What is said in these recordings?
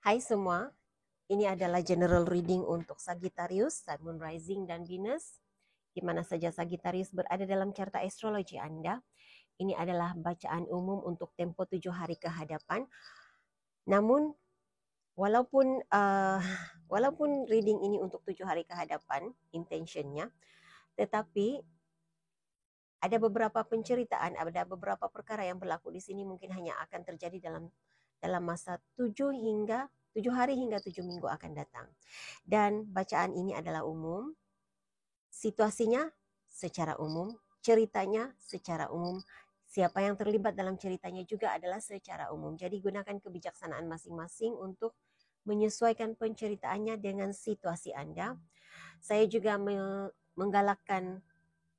Hai semua, ini adalah general reading untuk Sagittarius, Sun, Moon, Rising, dan Venus. Di mana saja Sagittarius berada dalam carta astrologi Anda. Ini adalah bacaan umum untuk tempo 7 hari ke hadapan. Namun, walaupun reading ini untuk 7 hari ke hadapan, intentionnya, tetapi ada beberapa penceritaan, ada beberapa perkara yang berlaku di sini mungkin hanya akan terjadi dalam masa 7 hari hingga 7 minggu akan datang. Dan bacaan ini adalah umum, situasinya secara umum, ceritanya secara umum, siapa yang terlibat dalam ceritanya juga adalah secara umum. Jadi gunakan kebijaksanaan masing-masing untuk menyesuaikan penceritaannya dengan situasi Anda. Saya juga menggalakkan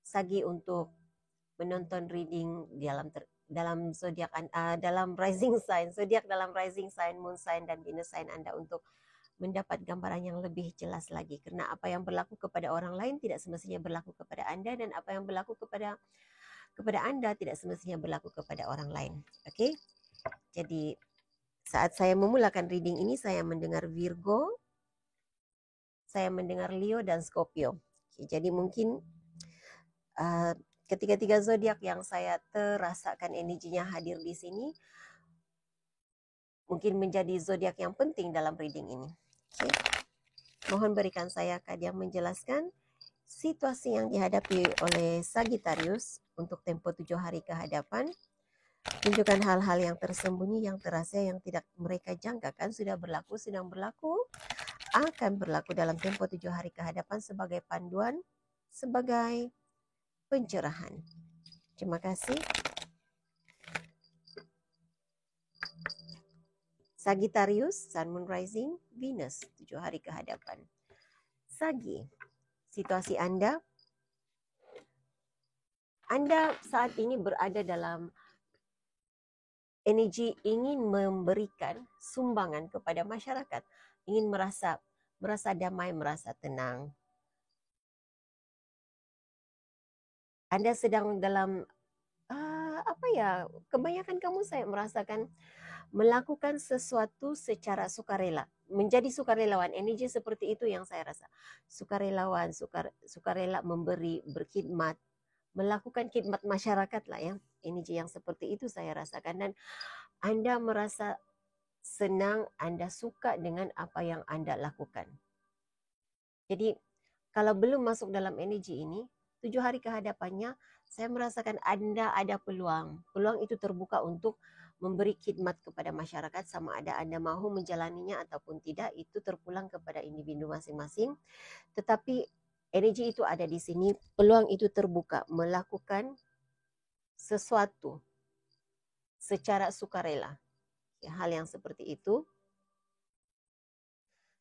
Sagi untuk menonton reading dalam zodiak dalam rising sign, zodiak dalam rising sign, moon sign, dan Venus sign Anda untuk mendapat gambaran yang lebih jelas lagi. Karena apa yang berlaku kepada orang lain tidak semestinya berlaku kepada Anda, dan apa yang berlaku kepada Anda tidak semestinya berlaku kepada orang lain. Oke? Jadi saat saya memulakan reading ini, saya mendengar Virgo, saya mendengar Leo, dan Scorpio. Oke, jadi mungkin ketiga-tiga zodiak yang saya terasakan energinya hadir di sini mungkin menjadi zodiak yang penting dalam reading ini. Okay. Mohon berikan saya yang menjelaskan situasi yang dihadapi oleh Sagittarius untuk tempo 7 hari ke hadapan. Tunjukkan hal-hal yang tersembunyi, yang terasa, yang tidak mereka jangkakan sudah berlaku, sedang berlaku, akan berlaku dalam tempo 7 hari ke hadapan sebagai panduan, sebagai pencerahan. Terima kasih. Sagittarius, Sun, Moon, Rising, Venus, 7 hari ke hadapan. Sagi, situasi Anda saat ini berada dalam energi ingin memberikan sumbangan kepada masyarakat, ingin merasa damai, merasa tenang. Anda sedang dalam kebanyakan kamu saya merasakan melakukan sesuatu secara sukarela, menjadi sukarelawan. Energi seperti itu yang saya rasa. Sukarelawan, sukarela memberi, berkhidmat, melakukan khidmat masyarakat lah ya. Energi yang seperti itu saya rasakan, dan Anda merasa senang, Anda suka dengan apa yang Anda lakukan. Jadi kalau belum masuk dalam energi ini, 7 hari ke hadapannya, saya merasakan Anda ada peluang. Peluang itu terbuka untuk memberi khidmat kepada masyarakat, sama ada Anda mahu menjalaninya ataupun tidak, itu terpulang kepada individu masing-masing. Tetapi energi itu ada di sini, peluang itu terbuka melakukan sesuatu secara sukarela. Ya, hal yang seperti itu.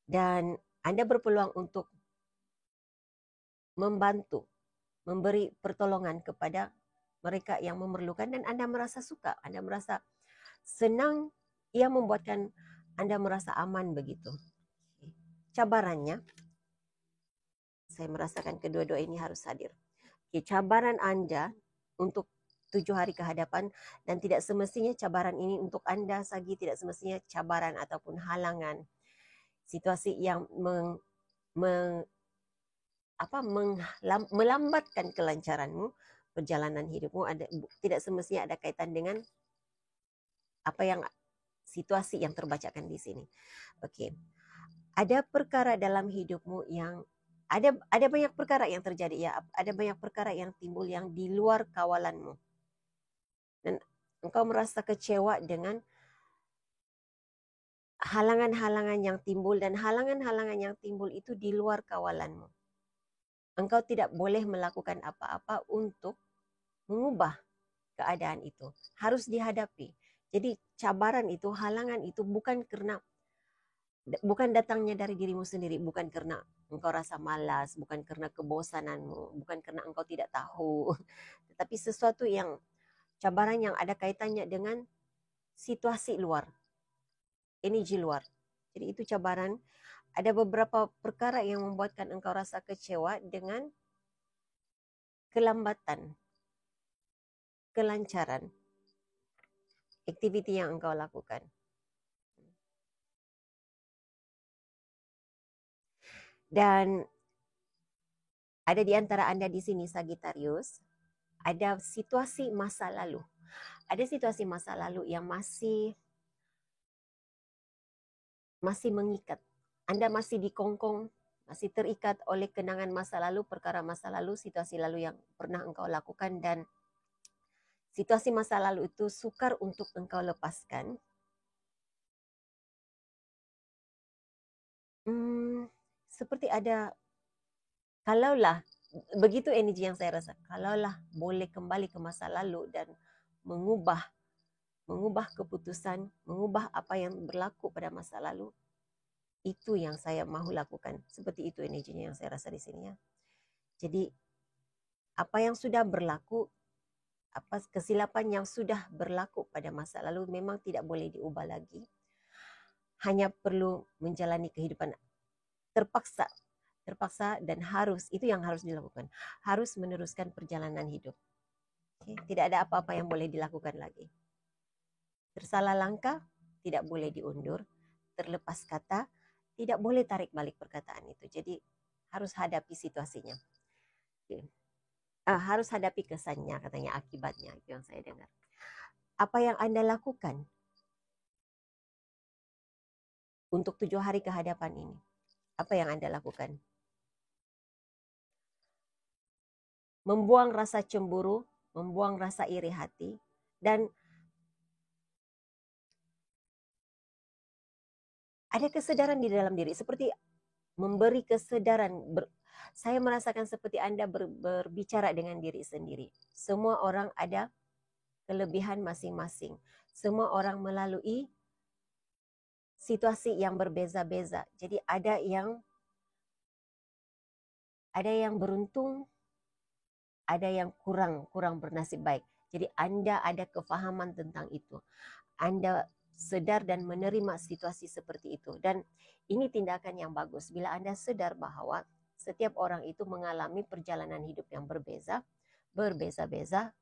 Dan Anda berpeluang untuk membantu, memberi pertolongan kepada mereka yang memerlukan, dan Anda merasa suka, Anda merasa senang, ia membuatkan Anda merasa aman begitu. Cabarannya, saya merasakan kedua-dua ini harus hadir. Cabaran Anda untuk 7 hari ke hadapan, dan tidak semestinya cabaran ini untuk Anda Sagi, tidak semestinya cabaran ataupun halangan, situasi yang melambatkan kelancaranmu, perjalanan hidupmu, tidak semestinya ada kaitan dengan apa yang situasi yang terbacakan di sini. Oke. Ada perkara dalam hidupmu yang ada banyak perkara yang terjadi ya, ada banyak perkara yang timbul yang di luar kawalanmu. Dan engkau merasa kecewa dengan halangan-halangan yang timbul, dan halangan-halangan yang timbul itu di luar kawalanmu. Engkau tidak boleh melakukan apa-apa untuk mengubah keadaan itu. Harus dihadapi. Jadi cabaran itu, halangan itu bukan datangnya dari dirimu sendiri, bukan karena engkau rasa malas, bukan karena kebosananmu, bukan karena engkau tidak tahu, tetapi sesuatu yang cabaran yang ada kaitannya dengan situasi luar, energi luar. Jadi itu cabaran. Ada beberapa perkara yang membuatkan engkau rasa kecewa dengan kelambatan, kelancaran aktiviti yang engkau lakukan. Dan ada di antara Anda di sini Sagittarius, ada situasi masa lalu. Ada situasi masa lalu yang masih mengikat. Anda masih dikongkong, masih terikat oleh kenangan masa lalu, perkara masa lalu, situasi lalu yang pernah engkau lakukan, dan situasi masa lalu itu sukar untuk engkau lepaskan. Seperti ada, kalaulah, begitu energi yang saya rasa, kalaulah boleh kembali ke masa lalu dan mengubah keputusan, mengubah apa yang berlaku pada masa lalu, itu yang saya mahu lakukan. Seperti itu energinya yang saya rasa di sini ya. Jadi apa yang sudah berlaku, apa kesilapan yang sudah berlaku pada masa lalu memang tidak boleh diubah lagi. Hanya perlu menjalani kehidupan terpaksa dan harus, itu yang harus dilakukan. Harus meneruskan perjalanan hidup. Okay? Tidak ada apa-apa yang boleh dilakukan lagi. Tersalah langkah, tidak boleh diundur. Terlepas kata, tidak boleh tarik balik perkataan itu. Jadi harus hadapi situasinya. Okay. Harus hadapi kesannya, katanya, akibatnya. Itu yang saya dengar. Apa yang Anda lakukan untuk 7 hari ke hadapan ini? Apa yang Anda lakukan? Membuang rasa cemburu, membuang rasa iri hati, dan ada kesadaran di dalam diri, seperti memberi kesadaran. Saya merasakan seperti Anda berbicara dengan diri sendiri. Semua orang ada kelebihan masing-masing. Semua orang melalui situasi yang berbeza-beza. Jadi ada yang beruntung, ada yang kurang bernasib baik. Jadi Anda ada kefahaman tentang itu. Anda sadar dan menerima situasi seperti itu. Dan ini tindakan yang bagus. Bila Anda sadar bahwa setiap orang itu mengalami perjalanan hidup yang berbeza-beza,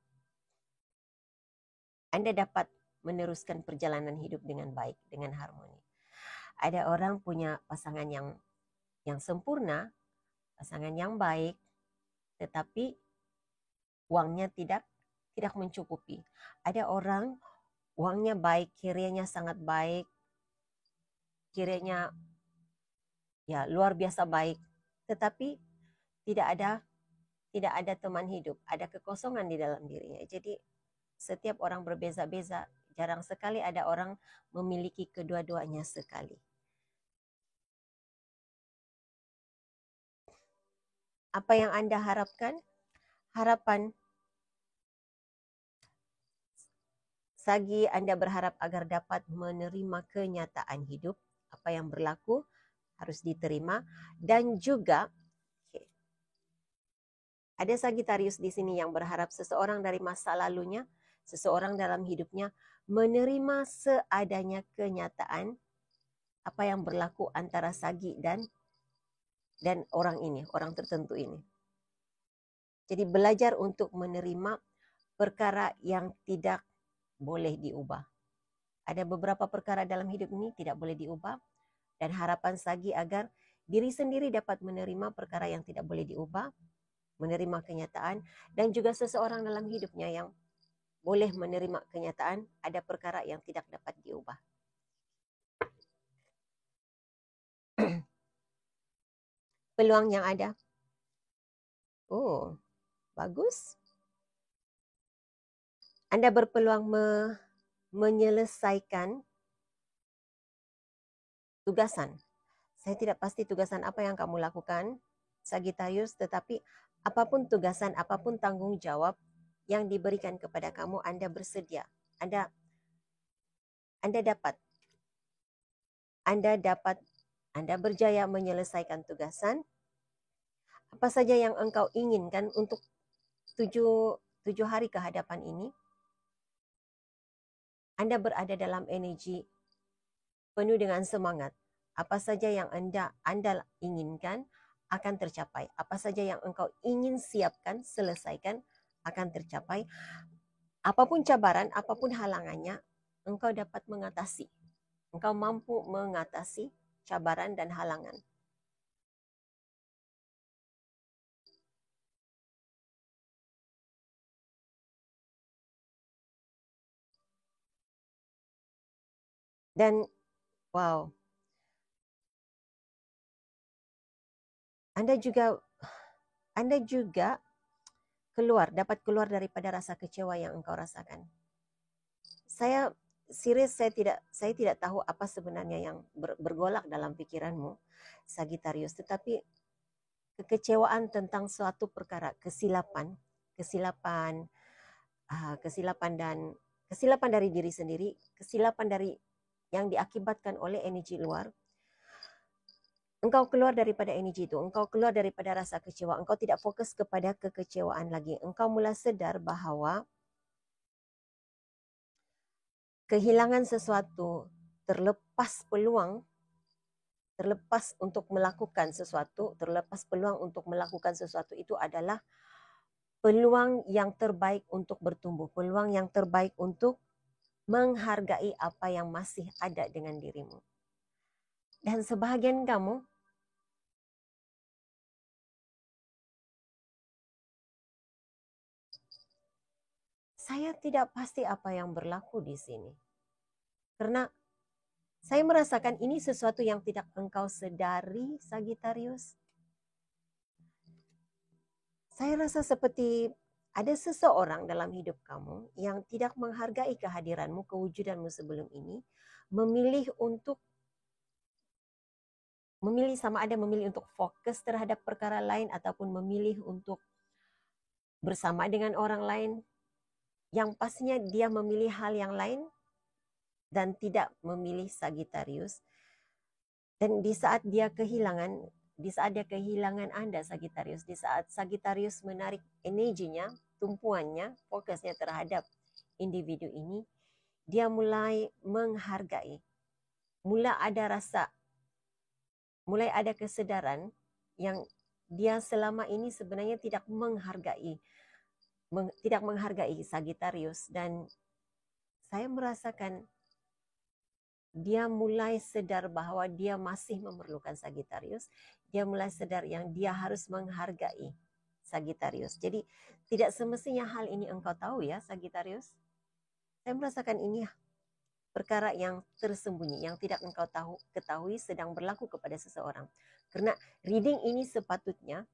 Anda dapat meneruskan perjalanan hidup dengan baik, dengan harmoni. Ada orang punya pasangan yang sempurna, pasangan yang baik, tetapi uangnya tidak mencukupi. Ada orang uangnya baik, kiranya sangat baik, kiranya ya luar biasa baik, tetapi tidak ada teman hidup, ada kekosongan di dalam dirinya. Jadi setiap orang berbeza-beza, jarang sekali ada orang memiliki kedua-duanya sekali. Apa yang Anda harapkan? Harapan Sagi, Anda berharap agar dapat menerima kenyataan hidup. Apa yang berlaku harus diterima. Dan juga ada Sagittarius di sini yang berharap seseorang dari masa lalunya, seseorang dalam hidupnya menerima seadanya kenyataan apa yang berlaku antara Sagi dan orang ini, orang tertentu ini. Jadi belajar untuk menerima perkara yang tidak boleh diubah. Ada beberapa perkara dalam hidup ini tidak boleh diubah, dan harapan Sagi agar diri sendiri dapat menerima perkara yang tidak boleh diubah, menerima kenyataan, dan juga seseorang dalam hidupnya yang boleh menerima kenyataan ada perkara yang tidak dapat diubah. Peluang yang ada. Oh, bagus. Anda berpeluang menyelesaikan tugasan. Saya tidak pasti tugasan apa yang kamu lakukan, Sagittarius, tetapi apapun tugasan, apapun tanggung jawab yang diberikan kepada kamu, Anda bersedia. Anda berjaya menyelesaikan tugasan. Apa saja yang engkau inginkan untuk 7 hari ke hadapan ini, Anda berada dalam energi penuh dengan semangat. Apa saja yang Anda inginkan akan tercapai. Apa saja yang engkau ingin siapkan, selesaikan akan tercapai. Apapun cabaran, apapun halangannya, engkau dapat mengatasi. Engkau mampu mengatasi cabaran dan halangan. Dan wow, Anda juga dapat keluar daripada rasa kecewa yang engkau rasakan. Saya serius, saya tidak tahu apa sebenarnya yang bergolak dalam pikiranmu, Sagittarius, tetapi kekecewaan tentang suatu perkara, kesilapan, kesilapan dari diri sendiri, kesilapan dari yang diakibatkan oleh energi luar. Engkau keluar daripada energi itu, engkau keluar daripada rasa kecewa, engkau tidak fokus kepada kekecewaan lagi. Engkau mula sedar bahawa kehilangan sesuatu, terlepas untuk melakukan sesuatu, itu adalah peluang yang terbaik untuk bertumbuh, peluang yang terbaik untuk menghargai apa yang masih ada dengan dirimu. Dan sebahagian kamu, saya tidak pasti apa yang berlaku di sini. Karena saya merasakan ini sesuatu yang tidak engkau sedari, Sagittarius. Saya rasa seperti ada seseorang dalam hidup kamu yang tidak menghargai kehadiranmu, kewujudanmu sebelum ini, memilih sama ada memilih untuk fokus terhadap perkara lain ataupun memilih untuk bersama dengan orang lain. Yang pastinya dia memilih hal yang lain dan tidak memilih Sagittarius. Dan di saat dia kehilangan Anda, Sagittarius, di saat Sagittarius menarik energinya, tumpuannya, fokusnya terhadap individu ini, dia mulai menghargai, mulai ada kesadaran yang dia selama ini sebenarnya tidak menghargai Sagittarius. Dan saya merasakan dia mulai sedar bahwa dia masih memerlukan Sagittarius. Dia mulai sadar yang dia harus menghargai Sagittarius. Jadi tidak semestinya hal ini engkau tahu ya, Sagittarius. Saya merasakan ini perkara yang tersembunyi, yang tidak engkau ketahui sedang berlaku kepada seseorang. Karena reading ini sepatutnya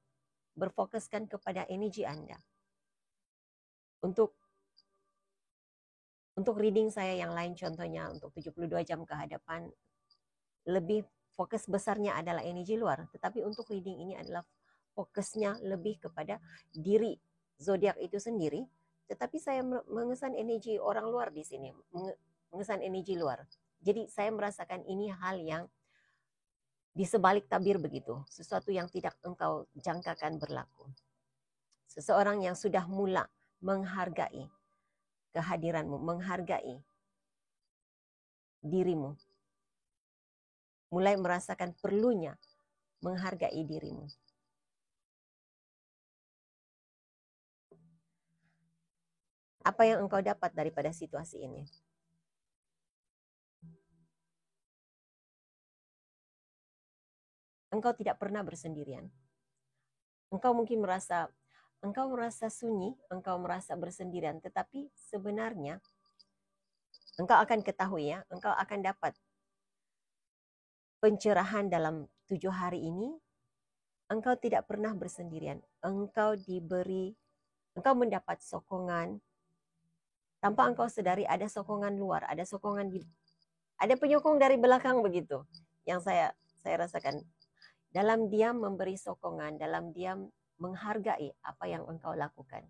berfokuskan kepada energi Anda. Untuk reading saya yang lain, contohnya untuk 72 jam ke hadapan, lebih fokus besarnya adalah energi luar. Tetapi untuk reading ini adalah fokusnya lebih kepada diri zodiak itu sendiri. Tetapi saya mengesan energi orang luar di sini, mengesan energi luar. Jadi saya merasakan ini hal yang di sebalik tabir begitu, sesuatu yang tidak engkau jangkakan berlaku. Seseorang yang sudah mula menghargai kehadiranmu, menghargai dirimu, mulai merasakan perlunya menghargai dirimu. Apa yang engkau dapat daripada situasi ini? Engkau tidak pernah bersendirian. Engkau mungkin merasa sunyi, engkau merasa bersendirian, tetapi sebenarnya engkau akan ketahui ya, engkau akan dapat pencerahan dalam 7 hari ini. Engkau tidak pernah bersendirian. Engkau mendapat sokongan tanpa engkau sedari. Ada sokongan luar, ada penyokong dari belakang begitu. Yang saya rasakan, dalam diam memberi sokongan, dalam diam menghargai apa yang engkau lakukan.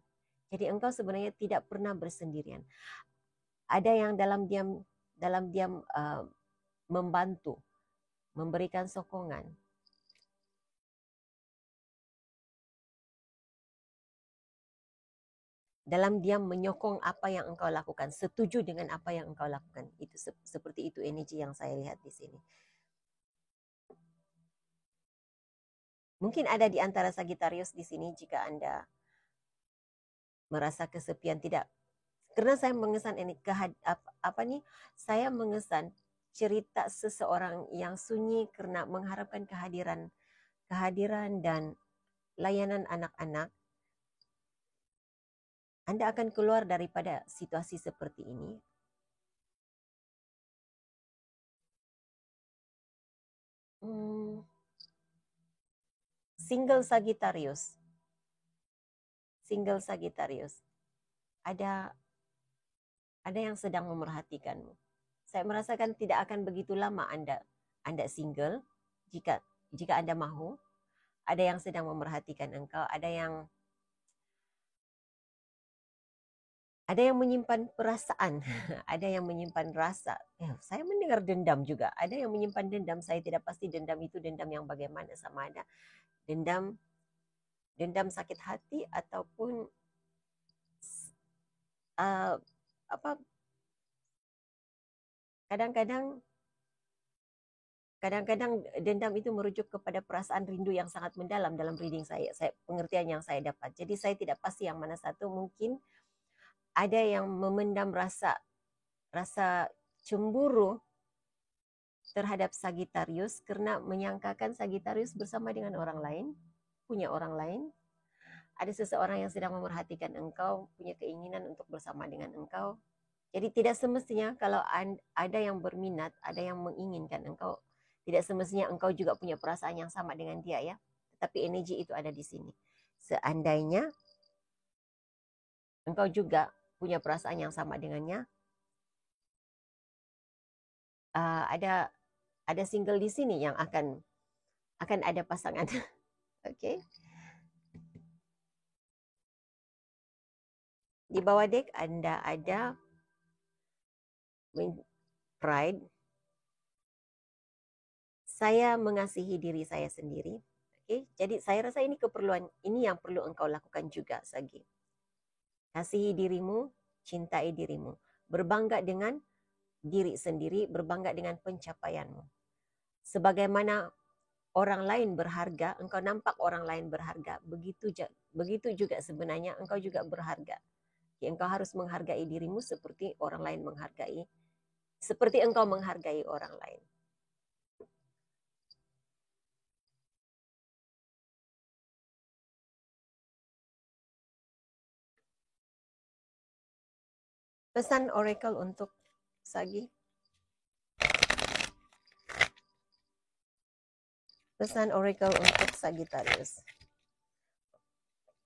Jadi engkau sebenarnya tidak pernah bersendirian. Ada yang dalam diam membantu, memberikan sokongan. Dalam diam menyokong apa yang engkau lakukan, setuju dengan apa yang engkau lakukan. Itu seperti itu energi yang saya lihat di sini. Mungkin ada di antara Sagittarius di sini jika Anda merasa kesepian, tidak. Karena saya mengesan ini saya mengesan cerita seseorang yang sunyi karena mengharapkan kehadiran dan layanan anak-anak. Anda akan keluar daripada situasi seperti ini. single Sagittarius. Single Sagittarius. Ada yang sedang memerhatikanmu. Saya merasakan tidak akan begitu lama Anda single jika Anda mahu. Ada yang sedang memerhatikan engkau, ada yang menyimpan perasaan, ada yang menyimpan rasa. Saya mendengar dendam juga. Ada yang menyimpan dendam. Saya tidak pasti dendam itu dendam yang bagaimana, sama ada dendam sakit hati ataupun kadang-kadang dendam itu merujuk kepada perasaan rindu yang sangat mendalam dalam reading saya. Pengertian yang saya dapat. Jadi saya tidak pasti yang mana satu. Mungkin ada yang memendam rasa cemburu terhadap Sagittarius karena menyangkakan Sagittarius bersama dengan orang lain, punya orang lain. Ada seseorang yang sedang memerhatikan engkau, punya keinginan untuk bersama dengan engkau. Jadi tidak semestinya kalau ada yang berminat, ada yang menginginkan engkau, tidak semestinya engkau juga punya perasaan yang sama dengan dia ya. Tetapi energi itu ada di sini. Seandainya engkau juga punya perasaan yang sama dengannya, ada single di sini yang akan ada pasangan. Oke. Di bawah deck Anda ada pride. Saya mengasihi diri saya sendiri. Oke, jadi saya rasa ini yang perlu engkau lakukan juga, Sagi. Kasihi dirimu, cintai dirimu. Berbangga dengan diri sendiri, berbangga dengan pencapaianmu. Sebagaimana orang lain berharga, engkau nampak orang lain berharga, begitu juga sebenarnya engkau juga berharga. Engkau harus menghargai dirimu seperti orang lain seperti engkau menghargai orang lain. Pesan oracle untuk Sagi. Pesan oracle untuk Sagittarius.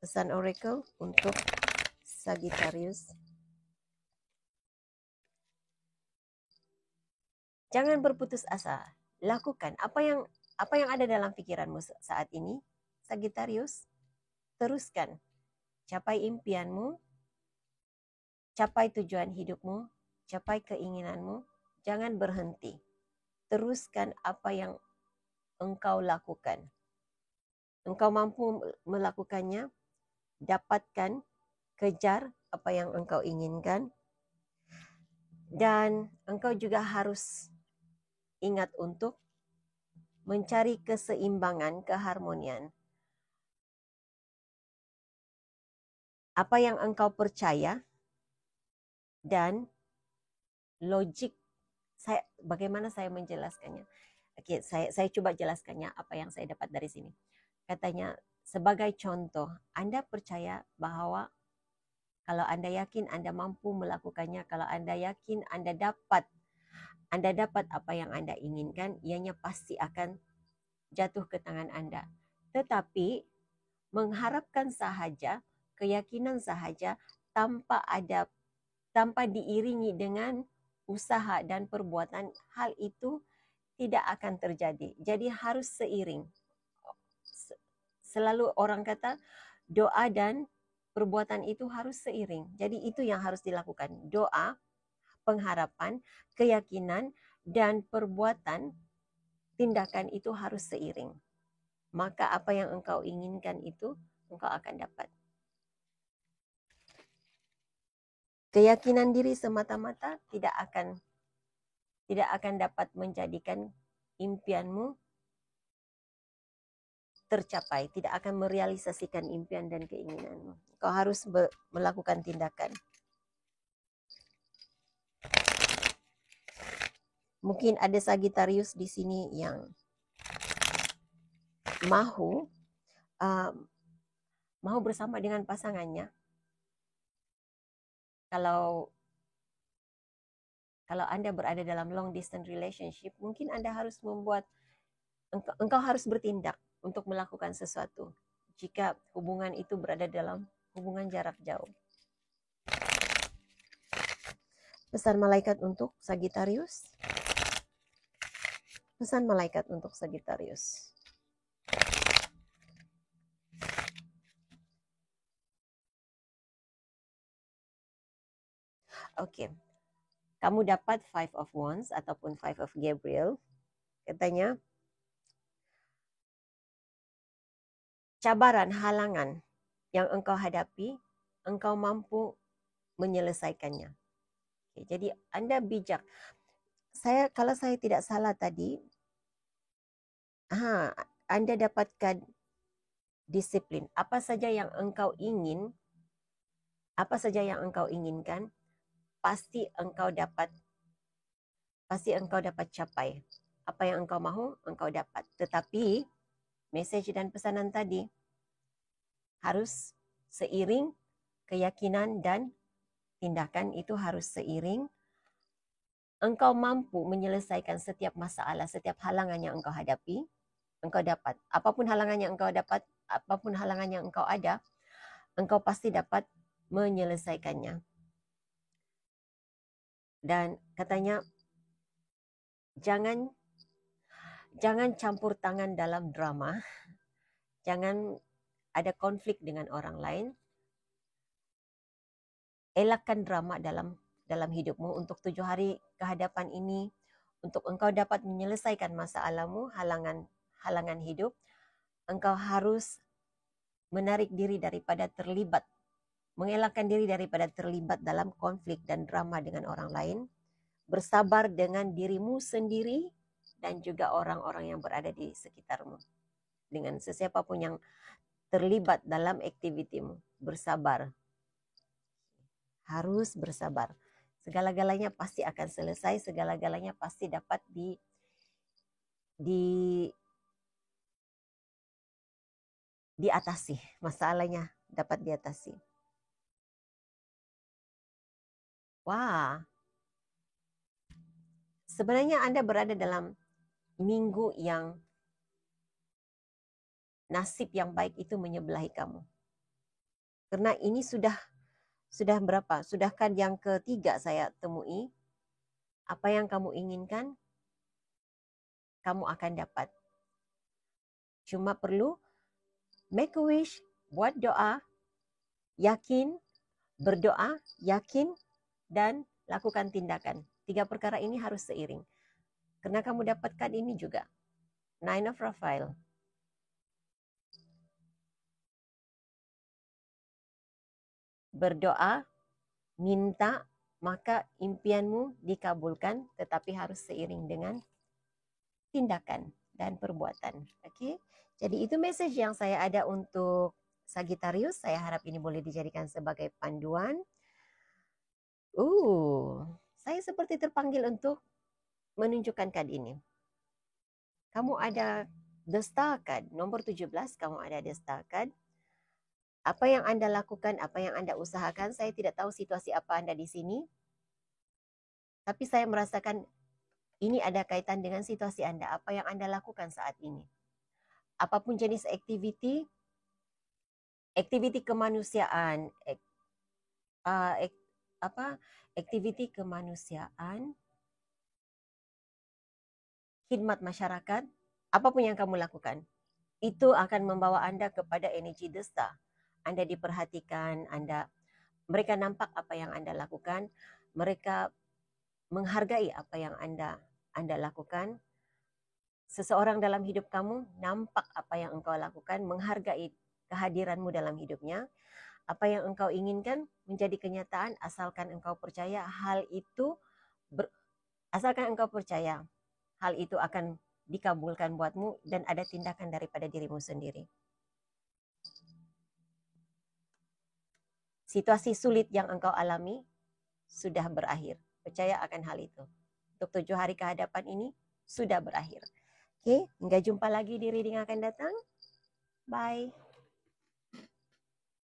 Pesan oracle untuk Sagittarius. Jangan berputus asa. Lakukan apa yang ada dalam pikiranmu saat ini, Sagittarius. Teruskan. Capai impianmu. Capai tujuan hidupmu. Capai keinginanmu. Jangan berhenti. Teruskan apa yang engkau lakukan. Engkau mampu melakukannya. Dapatkan, kejar apa yang engkau inginkan. Dan engkau juga harus ingat untuk mencari keseimbangan, keharmonian. Apa yang engkau percaya dan logik. Bagaimana saya menjelaskannya? Oke, saya coba jelaskannya apa yang saya dapat dari sini. Katanya, sebagai contoh, Anda percaya bahwa kalau Anda yakin Anda mampu melakukannya, kalau Anda yakin Anda dapat apa yang Anda inginkan, ianya pasti akan jatuh ke tangan Anda. Tetapi mengharapkan sahaja, keyakinan sahaja tanpa diiringi dengan usaha dan perbuatan, hal itu tidak akan terjadi. Jadi harus seiring. Selalu orang kata doa dan perbuatan itu harus seiring. Jadi itu yang harus dilakukan. Doa, pengharapan, keyakinan, dan perbuatan, tindakan itu harus seiring. Maka apa yang engkau inginkan itu engkau akan dapat. Keyakinan diri semata-mata tidak akan dapat menjadikan impianmu tercapai, tidak akan merealisasikan impian dan keinginanmu. Kau harus melakukan tindakan. Mungkin ada Sagittarius di sini yang mahu bersama dengan pasangannya. Kalau Anda berada dalam long distance relationship, mungkin Anda harus engkau harus bertindak. untuk melakukan sesuatu jika hubungan itu berada dalam hubungan jarak jauh. Pesan malaikat untuk Sagittarius. Pesan malaikat untuk Sagittarius. Oke. Kamu dapat Five of Wands ataupun Five of Gabriel. Katanya, cabaran, halangan yang engkau hadapi, engkau mampu menyelesaikannya. Oke, jadi Anda bijak. Kalau saya tidak salah tadi, Anda dapatkan disiplin. Apa saja yang engkau ingin, apa saja yang engkau inginkan, pasti engkau dapat capai. Apa yang engkau mahu, engkau dapat. Tetapi message dan pesanan tadi harus seiring, keyakinan dan tindakan itu harus seiring. Engkau mampu menyelesaikan setiap masalah, setiap halangan yang engkau hadapi, engkau dapat. Apapun halangan yang engkau dapat, apapun halangan yang engkau ada, engkau pasti dapat menyelesaikannya. Dan katanya, jangan campur tangan dalam drama, jangan ada konflik dengan orang lain. Elakkan drama dalam hidupmu untuk 7 hari kehadapan ini, untuk engkau dapat menyelesaikan masalahmu, halangan hidup. Engkau harus menarik diri daripada terlibat, mengelakkan diri daripada terlibat dalam konflik dan drama dengan orang lain. Bersabar dengan dirimu sendiri dan juga orang-orang yang berada di sekitarmu. Dengan sesiapapun yang terlibat dalam aktivitimu, bersabar. Harus bersabar. Segala-galanya pasti akan selesai, segala-galanya pasti dapat diatasi. Masalahnya dapat diatasi. Wah. Sebenarnya Anda berada dalam minggu yang nasib yang baik itu menyebelahi kamu. Karena ini sudah berapa? Sudahkan yang ketiga saya temui. Apa yang kamu inginkan, kamu akan dapat. Cuma perlu make a wish, buat doa, yakin, berdoa, yakin, dan lakukan tindakan. 3 perkara ini harus seiring. Karena kamu dapatkan ini juga. Nine of Raphael. Berdoa, minta, maka impianmu dikabulkan, tetapi harus seiring dengan tindakan dan perbuatan. Oke, jadi itu message yang saya ada untuk Sagittarius. Saya harap ini boleh dijadikan sebagai panduan. Saya seperti terpanggil untuk menunjukkan kad ini. Kamu ada The Star Card, nomor 17, kamu ada The Star Card. Apa yang Anda lakukan, apa yang Anda usahakan, saya tidak tahu situasi apa Anda di sini. Tapi saya merasakan ini ada kaitan dengan situasi Anda, apa yang Anda lakukan saat ini. Apapun jenis aktiviti kemanusiaan, aktiviti kemanusiaan, khidmat masyarakat, apapun yang kamu lakukan, itu akan membawa Anda kepada energi The Star. Anda diperhatikan, mereka nampak apa yang Anda lakukan, mereka menghargai apa yang Anda lakukan. Seseorang dalam hidup kamu nampak apa yang engkau lakukan, menghargai kehadiranmu dalam hidupnya. Apa yang engkau inginkan menjadi kenyataan asalkan engkau percaya hal itu akan dikabulkan buatmu dan ada tindakan daripada dirimu sendiri. Situasi sulit yang engkau alami sudah berakhir. Percaya akan hal itu. Untuk 7 hari kehadapan ini sudah berakhir. Oke, hingga jumpa lagi di reading akan datang. Bye.